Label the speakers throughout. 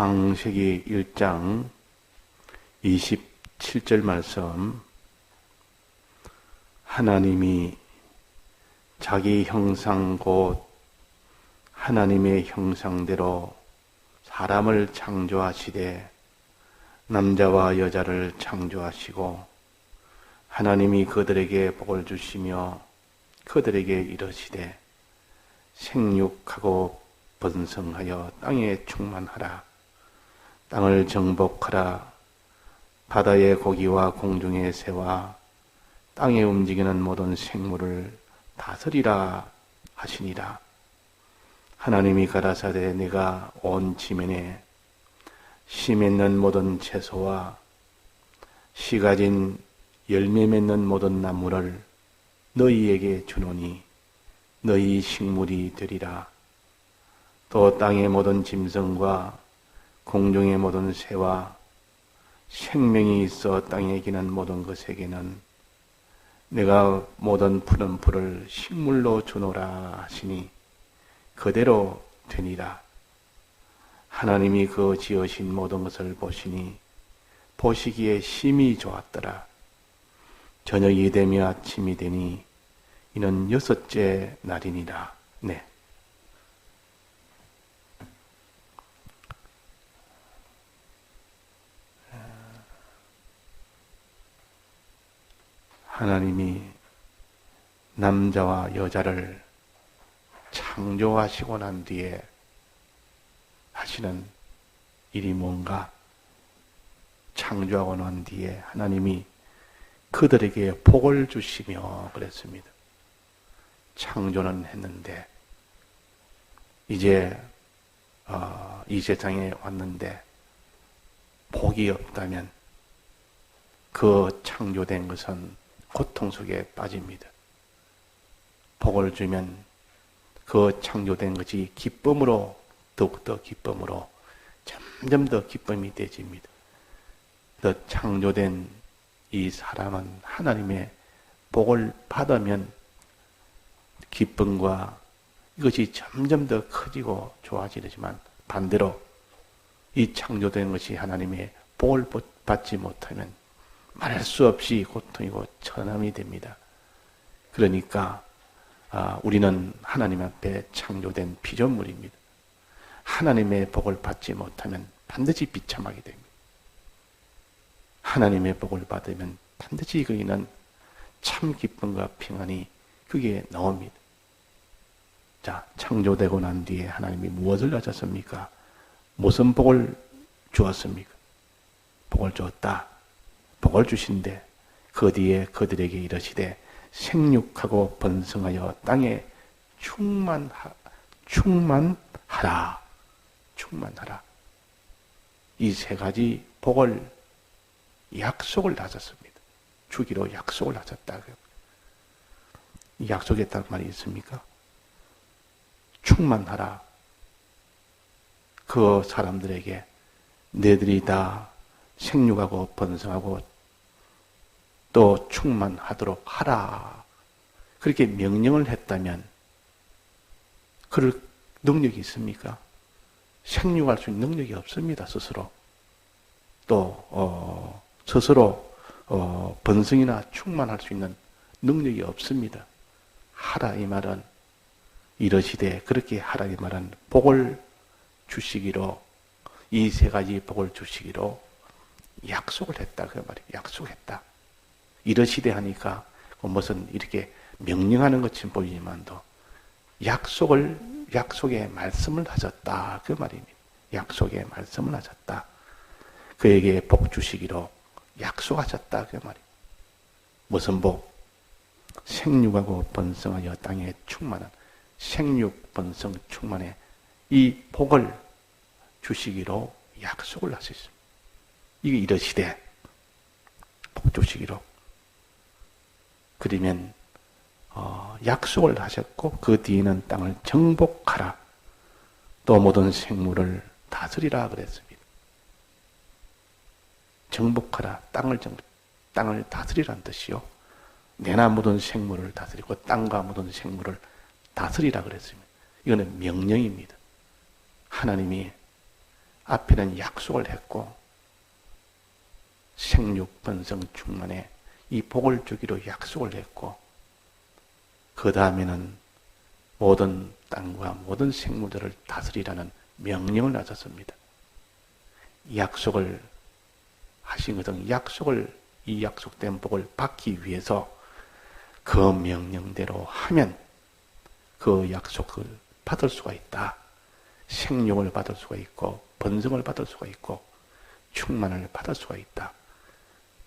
Speaker 1: 창세기 1장 27절 말씀. 하나님이 자기 형상 곧 하나님의 형상대로 사람을 창조하시되 남자와 여자를 창조하시고 하나님이 그들에게 복을 주시며 그들에게 이르시되 생육하고 번성하여 땅에 충만하라. 땅을 정복하라. 바다의 고기와 공중의 새와 땅에 움직이는 모든 생물을 다스리라 하시니라. 하나님이 가라사대 내가 온 지면에 씨 맺는 모든 채소와 씨 가진 열매 맺는 모든 나무를 너희에게 주노니 너희 식물이 되리라. 또 땅의 모든 짐승과 공중의 모든 새와 생명이 있어 땅에 기는 모든 것에게는 내가 모든 푸른 풀을 식물로 주노라 하시니 그대로 되니라. 하나님이 그 지으신 모든 것을 보시니 보시기에 심히 좋았더라. 저녁이 되며 아침이 되니 이는 6째 날이니라. 네. 하나님이 남자와 여자를 창조하시고 난 뒤에 하시는 일이 뭔가? 창조하고 난 뒤에 하나님이 그들에게 복을 주시며 그랬습니다. 창조는 했는데 이제 이 세상에 왔는데 복이 없다면 그 창조된 것은 고통 속에 빠집니다. 복을 주면 그 창조된 것이 기쁨으로 더욱더 기쁨으로 점점 더 기쁨이 되집니다. 더 창조된 이 사람은 하나님의 복을 받으면 기쁨과 이것이 점점 더 커지고 좋아지지만 반대로 이 창조된 것이 하나님의 복을 받지 못하면 말할 수 없이 고통이고 천함이 됩니다. 그러니까 우리는 하나님 앞에 창조된 피조물입니다. 하나님의 복을 받지 못하면 반드시 비참하게 됩니다. 하나님의 복을 받으면 반드시 거기는 참 기쁨과 평안이 그게 나옵니다. 자, 창조되고 난 뒤에 하나님이 무엇을 하셨습니까? 무슨 복을 주었습니까? 복을 주었다. 복을 주신데 그 뒤에 그들에게 이르시되 생육하고 번성하여 땅에 충만하라. 충만하라. 이 세 가지 복을 약속을 하셨습니다. 주기로 약속을 하셨다. 약속했다는 말이 있습니까? 충만하라. 그 사람들에게 너희들이 다 생육하고 번성하고 또 충만하도록 하라. 그렇게 명령을 했다면 그럴 능력이 있습니까? 생육할 수 있는 능력이 없습니다. 스스로. 또 스스로 번성이나 충만할 수 있는 능력이 없습니다. 하라 이 말은 이러시되 그렇게 하라 이 말은 복을 주시기로 이 세 가지 복을 주시기로 약속을 했다 그 말이에요. 약속했다. 이러시되 하니까 무슨 이렇게 명령하는 것처럼 보이지만도 약속의 말씀을 하셨다 그 말입니다. 약속의 말씀을 하셨다. 그에게 복 주시기로 약속하셨다 그 말이에요. 무슨 복? 생육하고 번성하여 땅에 충만한 생육 번성 충만해 이 복을 주시기로 약속을 하셨습니다. 이게 이러시되 복 주시기로 그러면 약속을 하셨고 그 뒤에는 땅을 정복하라. 또 모든 생물을 다스리라 그랬습니다. 정복하라. 땅을 다스리라는 뜻이요. 내나 모든 생물을 다스리고 땅과 모든 생물을 다스리라 그랬습니다. 이거는 명령입니다. 하나님이 앞에는 약속을 했고 생육 번성 충만에 이 복을 주기로 약속을 했고 그 다음에는 모든 땅과 모든 생물들을 다스리라는 명령을 하셨습니다. 약속을 하신 것은 이 약속된 복을 받기 위해서 그 명령대로 하면 그 약속을 받을 수가 있다. 생육을 받을 수가 있고 번성을 받을 수가 있고 충만을 받을 수가 있다.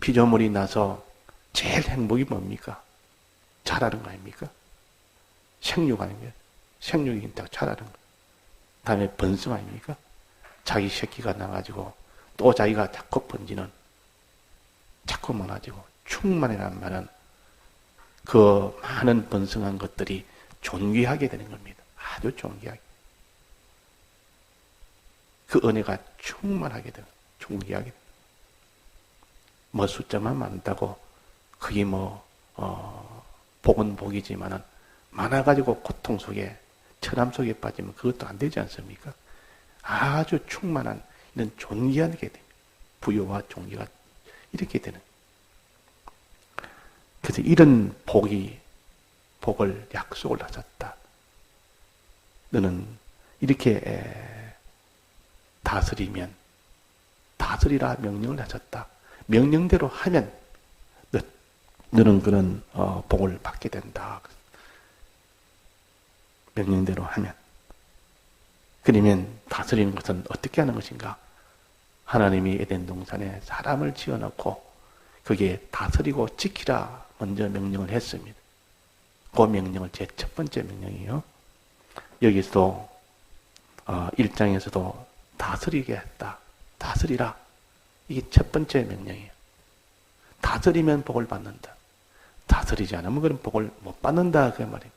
Speaker 1: 피조물이 나서 제일 행복이 뭡니까? 자라는 거 아닙니까? 생육 아닙니까? 생육이 딱 자라는 거. 다음에 번성 아닙니까? 자기 새끼가 나가지고 또 자기가 자꾸 번지는, 자꾸 많아지고, 충만이라는 말은 그 많은 번성한 것들이 존귀하게 되는 겁니다. 아주 존귀하게. 그 은혜가 충만하게 되는, 존귀하게 되는. 뭐 숫자만 많다고 그게 복은 복이지만은 많아가지고 고통 속에, 천함 속에 빠지면 그것도 안 되지 않습니까? 아주 충만한 이런 존귀한 게 됩니다. 부여와 존귀가 이렇게 되는. 그래서 이런 복을 약속을 하셨다. 너는 이렇게 다스리라 명령을 하셨다. 명령대로 하면 너는 그런 복을 받게 된다. 명령대로 하면. 그러면 다스리는 것은 어떻게 하는 것인가? 하나님이 에덴 동산에 사람을 지어놓고 거기에 다스리고 지키라 먼저 명령을 했습니다. 그 명령을 제 첫 번째 명령이에요. 여기서도 1장에서도 다스리게 했다. 다스리라. 이게 첫 번째 명령이에요. 다스리면 복을 받는다. 다스리지 않으면 그런 복을 못 받는다. 그 말이에요.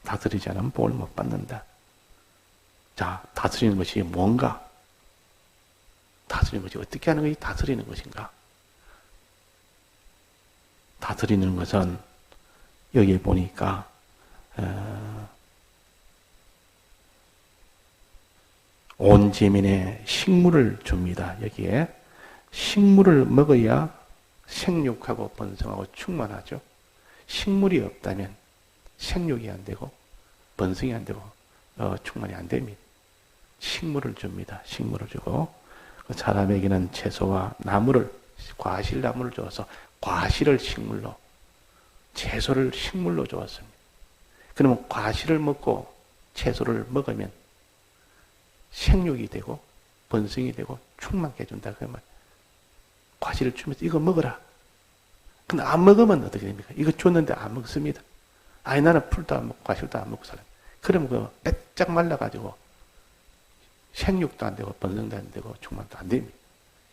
Speaker 1: 다스리지 않으면 복을 못 받는다. 자, 다스리는 것이 뭔가? 다스리는 것이 어떻게 하는 것이 다스리는 것인가? 다스리는 것은 여기에 보니까 온 지민에 식물을 줍니다. 여기에 식물을 먹어야 생육하고 번성하고 충만하죠. 식물이 없다면 생육이 안 되고 번성이 안 되고 충만이 안 됩니다. 식물을 줍니다. 식물을 주고 사람에게는 채소와 나무를, 과실나무를 주어서 과실을 식물로, 채소를 식물로 주었습니다. 그러면 과실을 먹고 채소를 먹으면 생육이 되고 번성이 되고 충만하게 해준다. 그 말. 과실을 주면서 이거 먹어라. 근데 안 먹으면 어떻게 됩니까? 이거 줬는데 안 먹습니다. 아니 나는 풀도 안 먹고 과실도 안 먹고 살아. 그러면 그 빼짝 말라가지고 생육도 안 되고 번성도 안 되고 충만도 안 됩니다.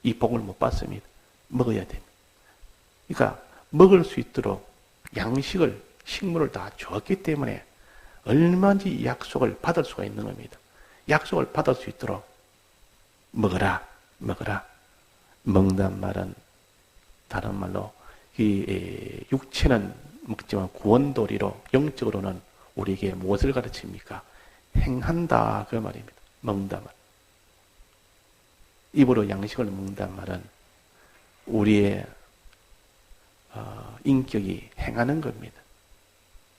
Speaker 1: 이 복을 못 받습니다. 먹어야 됩니다. 그러니까 먹을 수 있도록 양식을, 식물을 다 줬기 때문에 얼마든지 이 약속을 받을 수가 있는 겁니다. 약속을 받을 수 있도록 먹어라, 먹어라. 먹는다는 말은 다른 말로 이 육체는 먹지만 구원도리로 영적으로는 우리에게 무엇을 가르칩니까? 행한다 그 말입니다. 먹는다 말. 입으로 양식을 먹는다는 말은 우리의 인격이 행하는 겁니다.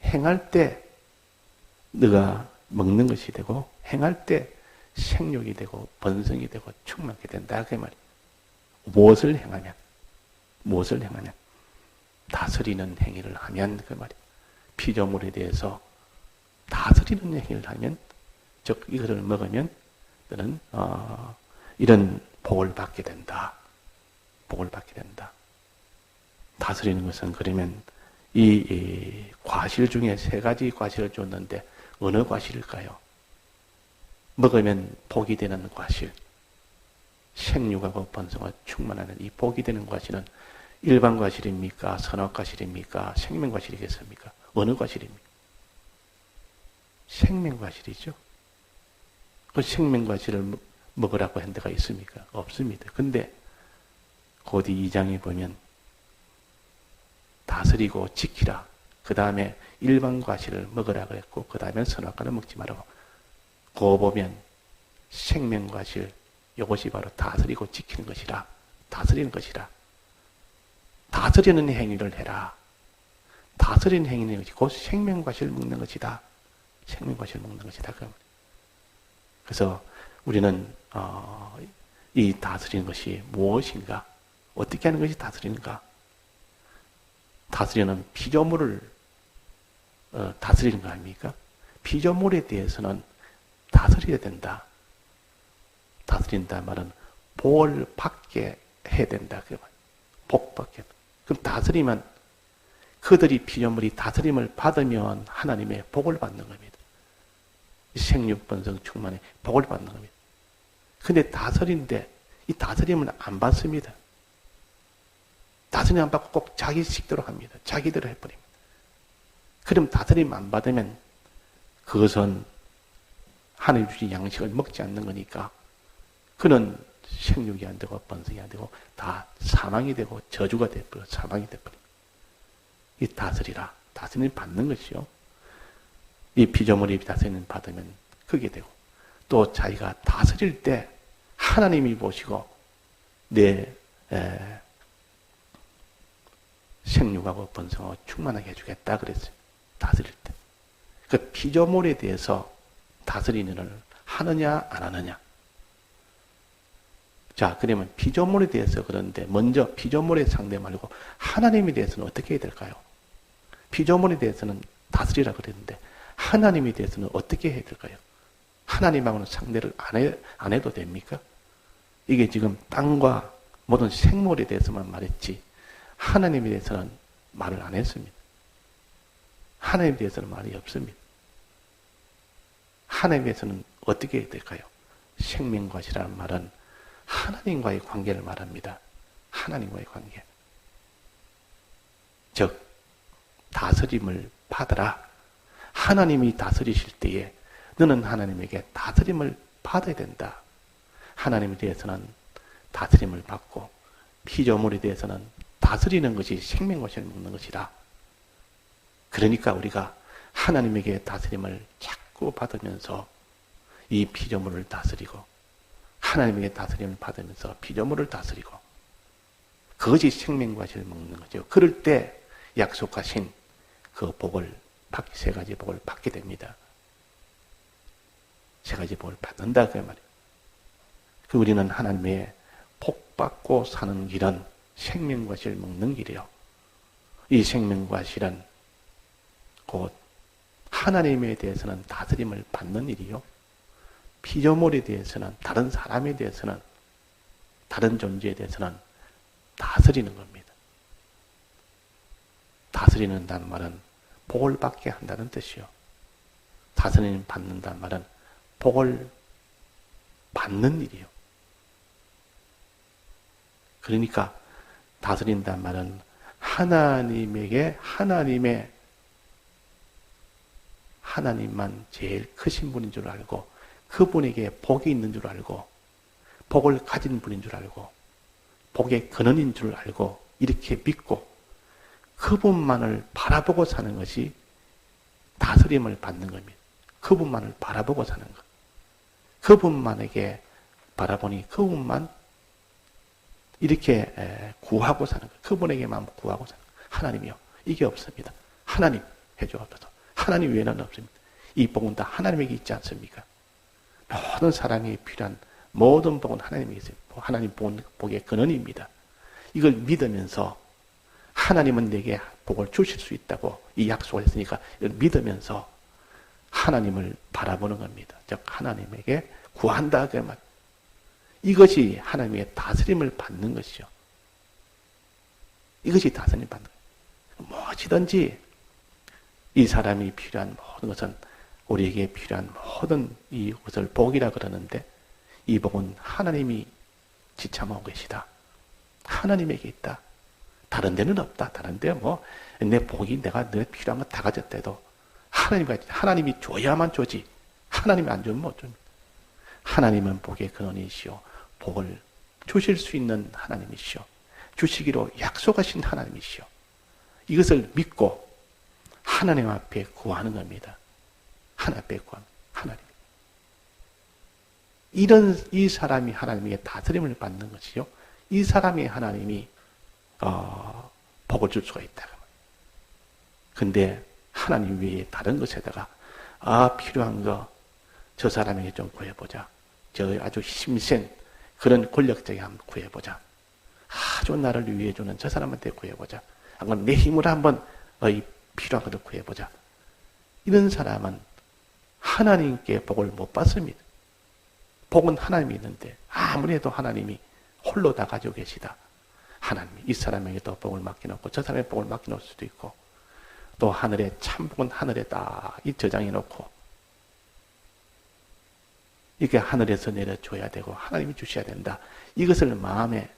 Speaker 1: 행할 때 너가 먹는 것이 되고 행할 때 생육이 되고 번성이 되고 충만하게 된다 그 말이에요. 무엇을 행하면 다스리는 행위를 하면 그 말이에요. 피조물에 대해서 다스리는 행위를 하면, 즉 이것을 먹으면 너는 이런 복을 받게 된다. 복을 받게 된다. 다스리는 것은 그러면 이 과실 중에 세 가지 과실을 줬는데 어느 과실일까요? 먹으면 복이 되는 과실, 생육하고 번성과 충만하는 이 복이 되는 과실은 일반 과실입니까? 선악 과실입니까? 생명 과실이겠습니까? 어느 과실입니까? 생명 과실이죠. 그 생명 과실을 먹으라고 한 데가 있습니까? 없습니다. 근데 곧 2장에 보면 다스리고 지키라. 그 다음에 일반 과실을 먹으라 그랬고 그 다음에 선악과를 먹지 말라고. 그거 보면 생명과 실, 이것이 바로 다스리고 지키는 것이라. 다스리는 것이라. 다스리는 행위를 해라. 다스리는 행위는 것이 곧 생명과 실 먹는 것이다. 생명과 실 먹는 것이다. 그래서 우리는 이 다스리는 것이 무엇인가? 어떻게 하는 것이 다스리는가? 다스리는 피조물을 다스리는 거 아닙니까? 피조물에 대해서는 다스려야 된다. 다스린다 말은 복을 받게 해야 된다. 복 받게. 그럼 다스리면 그들이 피조물이 다스림을 받으면 하나님의 복을 받는 겁니다. 생육번성 충만에 복을 받는 겁니다. 근데 다스리는데 이 다스림을 안 받습니다. 다스림 안 받고 꼭 자기 식대로 합니다. 자기대로 해버립니다. 그럼 다스림 안 받으면 그것은 하나님 주신 양식을 먹지 않는 거니까 그는 생육이 안 되고 번성이 안 되고 다 사망이 되고 저주가 되버려 사망이 되버립니다. 이 다스리라. 다스림 받는 것이요. 이 피조물이 다스림 받으면 그게 되고 또 자기가 다스릴 때 하나님이 보시고 내 생육하고 번성하고 충만하게 해주겠다 그랬어요. 다스릴 때. 그 피조물에 대해서 다스리는 일을 하느냐 안 하느냐. 자, 그러면 피조물에 대해서 그런데 먼저 피조물의 상대 말고 하나님에 대해서는 어떻게 해야 될까요? 피조물에 대해서는 다스리라 그랬는데 하나님에 대해서는 어떻게 해야 될까요? 하나님하고는 상대를 안 해도 됩니까? 이게 지금 땅과 모든 생물에 대해서만 말했지 하나님에 대해서는 말을 안 했습니다. 하나님에 대해서는 말이 없습니다. 하나님에 대해서는 어떻게 해야 될까요? 생명과시라는 말은 하나님과의 관계를 말합니다. 하나님과의 관계. 즉 다스림을 받아라. 하나님이 다스리실 때에 너는 하나님에게 다스림을 받아야 된다. 하나님에 대해서는 다스림을 받고 피조물에 대해서는 다스리는 것이 생명과시를 먹는 것이다. 그러니까 우리가 하나님에게 다스림을 자꾸 받으면서 이 피조물을 다스리고 하나님에게 다스림을 받으면서 피조물을 다스리고 그것이 생명과시를 먹는 거죠. 그럴 때 약속하신 그 복을 세 가지 복을 받게 됩니다. 세 가지 복을 받는다 그 말이에요. 우리는 하나님의 복 받고 사는 길은 생명과 실을 먹는 길이요. 이 생명과 실은 곧 하나님에 대해서는 다스림을 받는 일이요. 피조물에 대해서는 다른 사람에 대해서는 다른 존재에 대해서는 다스리는 겁니다. 다스리는다는 말은 복을 받게 한다는 뜻이요. 다스리는 받는다는 말은 복을 받는 일이요. 그러니까 다스린다는 말은 하나님에게 하나님만 제일 크신 분인 줄 알고 그분에게 복이 있는 줄 알고 복을 가진 분인 줄 알고 복의 근원인 줄 알고 이렇게 믿고 그분만을 바라보고 사는 것이 다스림을 받는 겁니다. 그분만을 바라보고 사는 것. 그분만에게 바라보니 그분만 이렇게 구하고 사는 것. 그분에게만 구하고 사는 것. 하나님이요. 이게 없습니다. 하나님 해주옵소서. 하나님 외에는 없습니다. 이 복은 다 하나님에게 있지 않습니까? 모든 사람이 필요한 모든 복은 하나님에게 있어요. 하나님 복의 근원입니다. 이걸 믿으면서 하나님은 내게 복을 주실 수 있다고 이 약속을 했으니까 이걸 믿으면서 하나님을 바라보는 겁니다. 즉 하나님에게 구한다 그 말. 이것이 하나님의 다스림을 받는 것이죠. 이것이 다스림 받는 거예요. 무엇이든지 이 사람이 필요한 모든 것은 우리에게 필요한 모든 이것을 복이라 그러는데 이 복은 하나님이 지참하고 계시다. 하나님에게 있다. 다른 데는 없다. 다른 데 내 복이 내가 내 필요한 거 다 가졌다 해도 하나님이 줘야만 주지. 하나님이 안 주면 못 줍니다. 하나님은 복의 근원이시오. 복을 주실 수 있는 하나님이시오. 주시기로 약속하신 하나님이시오. 이것을 믿고 하나님 앞에 구하는 겁니다. 하나님 앞에 구하는 하나님. 이 사람이 하나님에게 다스림을 받는 것이요. 이 사람이 하나님이 복을 줄 수가 있다. 근데 하나님 외에 다른 것에다가 필요한 거 저 사람에게 좀 구해보자. 저 아주 힘센 그런 권력자에게 한번 구해보자. 아주 나를 위해주는 저 사람한테 구해보자. 한번 내 힘으로 한번 필요한 것을 구해보자. 이런 사람은 하나님께 복을 못 받습니다. 복은 하나님이 있는데 아무리 해도 하나님이 홀로 다 가지고 계시다. 하나님이 이 사람에게도 복을 맡겨놓고 저 사람의 복을 맡겨놓을 수도 있고 또 하늘에 참 복은 하늘에 딱 저장해놓고 이게 하늘에서 내려줘야 되고 하나님이 주셔야 된다. 이것을 마음에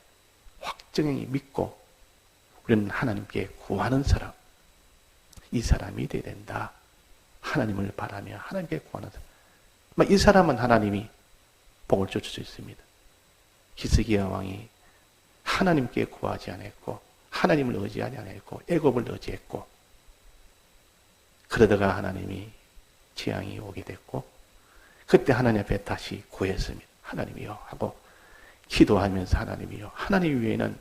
Speaker 1: 확정히 믿고 우리는 하나님께 구하는 사람, 이 사람이 되어야 된다. 하나님을 바라며 하나님께 구하는 사람. 이 사람은 하나님이 복을 줄 수 있습니다. 히스기야 왕이 하나님께 구하지 않았고 하나님을 의지하지 않았고 애굽을 의지했고 그러다가 하나님이 재앙이 오게 됐고 그때 하나님 앞에 다시 구했습니다. 하나님이요 하고 기도하면서 하나님이요. 하나님 외에는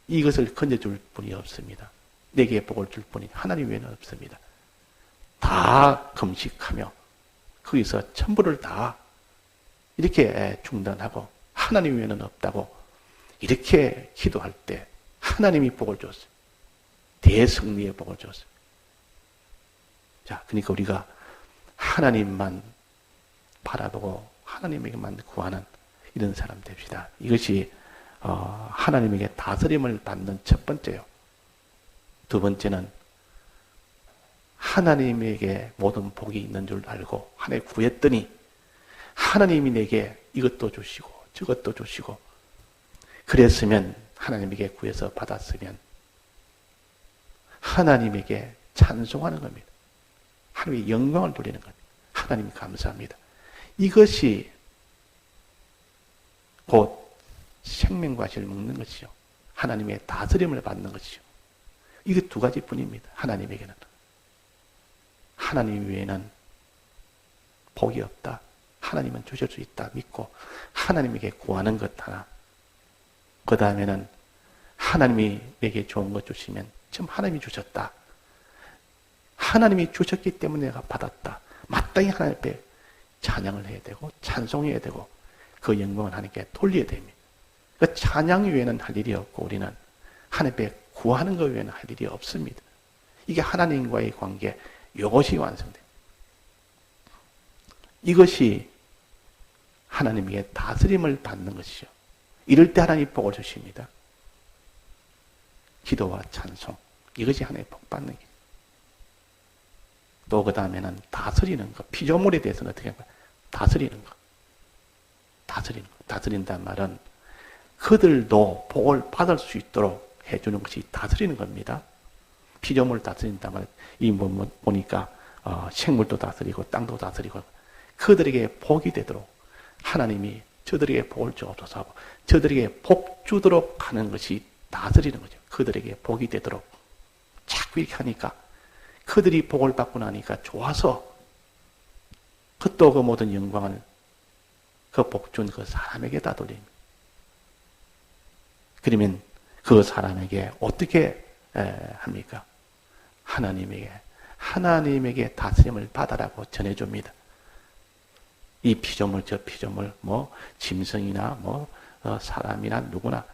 Speaker 1: 이것을 건져줄 분이 없습니다. 내게 복을 줄 분이 하나님 외에는 없습니다. 다 금식하며 거기서 천부를 다 이렇게 중단하고 하나님 외에는 없다고 이렇게 기도할 때 하나님이 복을 줬어요. 대승리의 복을 줬어요. 자, 그러니까 우리가 하나님만 바라보고 하나님에게만 구하는 이런 사람 됩시다. 이것이 하나님에게 다스림을 받는 첫 번째요. 두 번째는 하나님에게 모든 복이 있는 줄 알고 하나님 구했더니 하나님이 내게 이것도 주시고 저것도 주시고 그랬으면 하나님에게 구해서 받았으면 하나님에게 찬송하는 겁니다. 하나님의 영광을 돌리는 겁니다. 하나님 감사합니다. 이것이 곧 생명과실을 먹는 것이죠. 하나님의 다스림을 받는 것이죠. 이게 두 가지뿐입니다. 하나님에게는. 하나님 외에는 복이 없다. 하나님은 주실 수 있다. 믿고 하나님에게 구하는 것 하나. 그 다음에는 하나님이 내게 좋은 것 주시면 지금 하나님이 주셨다. 하나님이 주셨기 때문에 내가 받았다. 마땅히 하나님 앞에 찬양을 해야 되고 찬송해야 되고 그 영광을 하나님께 돌려야 됩니다. 그 찬양 외에는 할 일이 없고 우리는 하나님 앞에 구하는 것 외에는 할 일이 없습니다. 이게 하나님과의 관계, 이것이 완성됩니다. 이것이 하나님에게 다스림을 받는 것이죠. 이럴 때 하나님이 복을 주십니다. 기도와 찬송, 이것이 하나님의 복 받는 길. 또 그 다음에는 다스리는 것, 피조물에 대해서는 어떻게 할까요? 다스리는 것. 다스린다는 말은 그들도 복을 받을 수 있도록 해주는 것이 다스리는 겁니다. 피조물을 다스린다면 보니까 생물도 다스리고 땅도 다스리고 그들에게 복이 되도록 하나님이 저들에게 복을 주옵소서 하고 저들에게 복 주도록 하는 것이 다스리는 거죠. 그들에게 복이 되도록 자꾸 이렇게 하니까 그들이 복을 받고 나니까 좋아서 또 그 모든 영광을 그 복 준 그 사람에게 다 돌립니다. 그러면 그 사람에게 어떻게 합니까? 하나님에게 다스림을 받아라고 전해줍니다. 이 피조물, 저 피조물, 짐승이나 사람이나 누구나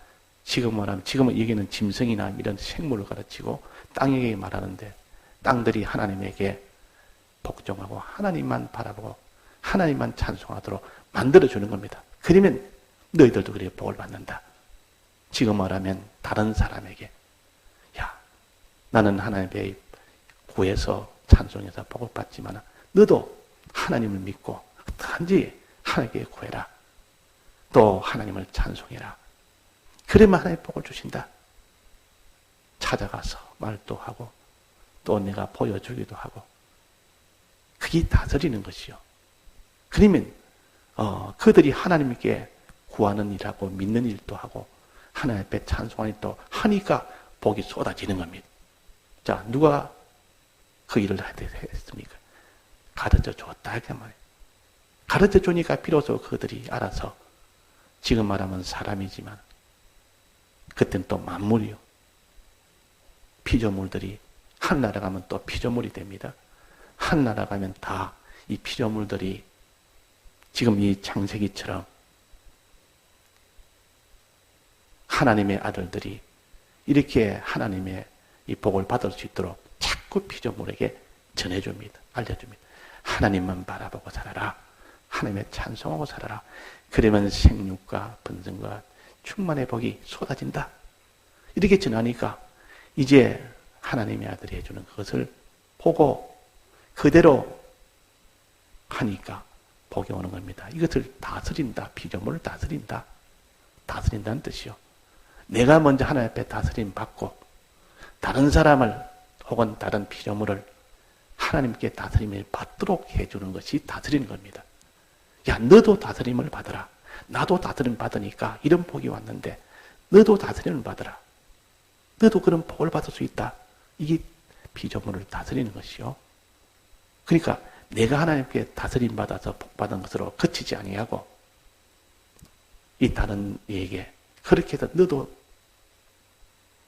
Speaker 1: 지금은 여기는 짐승이나 이런 생물을 가르치고 땅에게 말하는데 땅들이 하나님에게 복종하고 하나님만 바라보고 하나님만 찬송하도록 만들어주는 겁니다. 그러면 너희들도 그렇게 복을 받는다. 지금 말하면 다른 사람에게 나는 하나님의 구해서 찬송해서 복을 받지만 너도 하나님을 믿고 단지 하나님께 구해라. 또 하나님을 찬송해라. 그러면 하나님 복을 주신다. 찾아가서 말도 하고 또 내가 보여주기도 하고 그게 다스리는 것이요. 그러면 그들이 하나님께 구하는 일하고 믿는 일도 하고 하나님 앞에 찬송하는 일도 하니까 복이 쏟아지는 겁니다. 자, 누가 그 일을 했습니까? 가르쳐 줬다 이렇게 말이에요. 가르쳐 주니까 비로소 그들이 알아서 지금 말하면 사람이지만 그때는 또 만물이요. 피조물들이 하늘나라 가면 또 피조물이 됩니다. 하늘나라 가면 다 이 피조물들이 지금 이 창세기처럼 하나님의 아들들이 이렇게 하나님의 이 복을 받을 수 있도록 자꾸 피조물에게 전해줍니다. 알려줍니다. 하나님만 바라보고 살아라. 하나님의 찬송하고 살아라. 그러면 생육과 번성과 충만의 복이 쏟아진다. 이렇게 전하니까 이제 하나님의 아들이 해주는 그것을 보고 그대로 하니까 복이 오는 겁니다. 이것을 다스린다. 피조물을 다스린다. 다스린다는 뜻이요. 내가 먼저 하나님 앞에 다스림 받고 다른 사람을 혹은 다른 피조물을 하나님께 다스림을 받도록 해주는 것이 다스리는 겁니다. 야, 너도 다스림을 받으라. 나도 다스림 받으니까 이런 복이 왔는데 너도 다스림을 받으라. 너도 그런 복을 받을 수 있다. 이게 피조물을 다스리는 것이요. 그러니까 내가 하나님께 다스림 받아서 복 받은 것으로 그치지 아니하고 이 다른 이에게 그렇게 해서 너도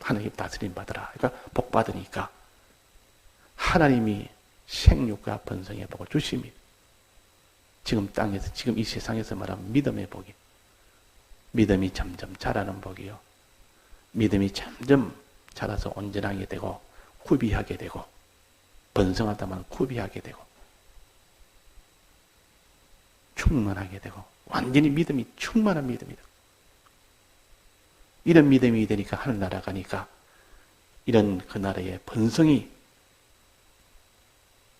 Speaker 1: 하나님 다스림 받으라. 그러니까 복 받으니까 하나님이 생육과 번성의 복을 주십니다. 지금 땅에서, 지금 이 세상에서 말하면 믿음의 복이. 믿음이 점점 자라는 복이요. 믿음이 점점 자라서 온전하게 되고, 구비하게 되고, 번성하다만 구비하게 되고, 충만하게 되고, 완전히 믿음이 충만한 믿음이 되고, 이런 믿음이 되니까 하늘나라 가니까 이런 그 나라의 번성이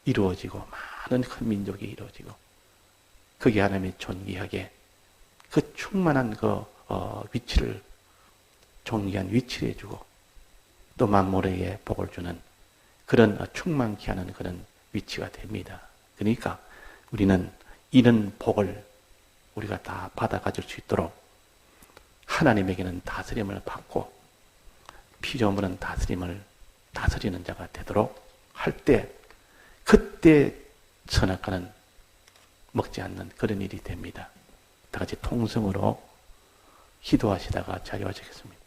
Speaker 1: 이루어지고 많은 큰 민족이 이루어지고 그게 하나님의 존귀하게 그 충만한 그 위치를 존귀한 위치를 해주고 또 만물에게 복을 주는 그런 충만케 하는 그런 위치가 됩니다. 그러니까 우리는 이런 복을 우리가 다 받아 가질 수 있도록 하나님에게는 다스림을 받고 피조물은 다스리는 자가 되도록 할 때 그때 선악과는 먹지 않는 그런 일이 됩니다. 다 같이 통성으로 기도하시다가 자유하시겠습니다.